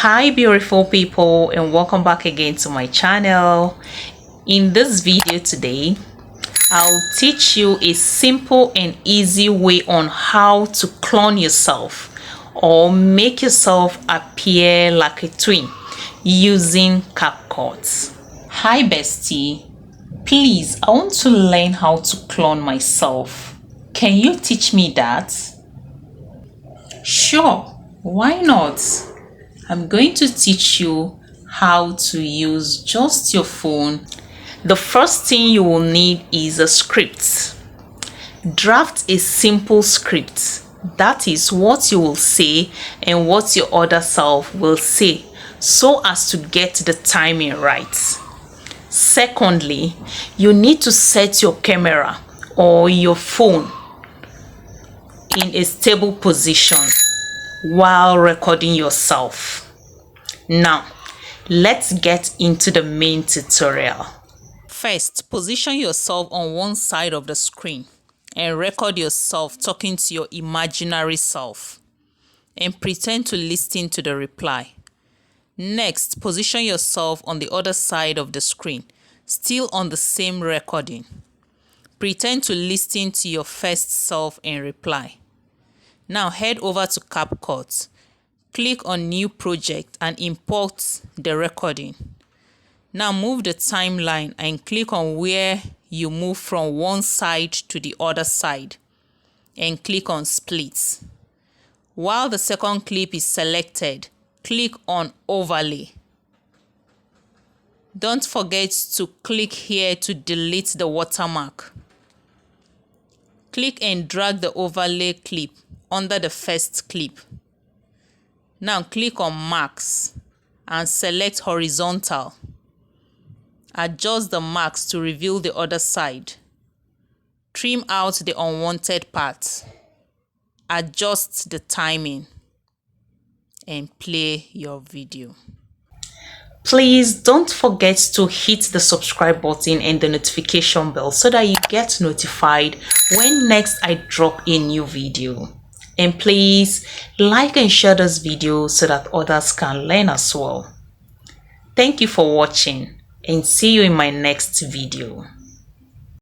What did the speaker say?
Hi beautiful people, and welcome back again to my channel. In this video today, I'll teach you a simple and easy way on how to clone yourself or make yourself appear like a twin using Capcut. Hi bestie, please, I want to learn how to clone myself. Can you teach me that? Sure, why not? I'm going to teach you how to use just your phone. The first thing you will need is a script. Draft a simple script. That is what you will say and what your other self will say, so as to get the timing right. Secondly, you need to set your camera or your phone in a stable position while recording yourself. Now, let's get into the main tutorial. First, position yourself on one side of the screen and record yourself talking to your imaginary self and pretend to listen to the reply. Next, position yourself on the other side of the screen, still on the same recording. Pretend to listen to your first self and reply. Now head over to Capcut, click on New Project and import the recording. Now move the timeline and click on where you move from one side to the other side and click on Split. While the second clip is selected, click on Overlay. Don't forget to click here to delete the watermark. Click and drag the overlay clip under the first clip. Now click on Marks and select Horizontal. Adjust the marks to reveal the other side. Trim out the unwanted parts. Adjust the timing and play your video. Please don't forget to hit the subscribe button and the notification bell so that you get notified when next I drop a new video. And please like and share this video so that others can learn as well. Thank you for watching and see you in my next video.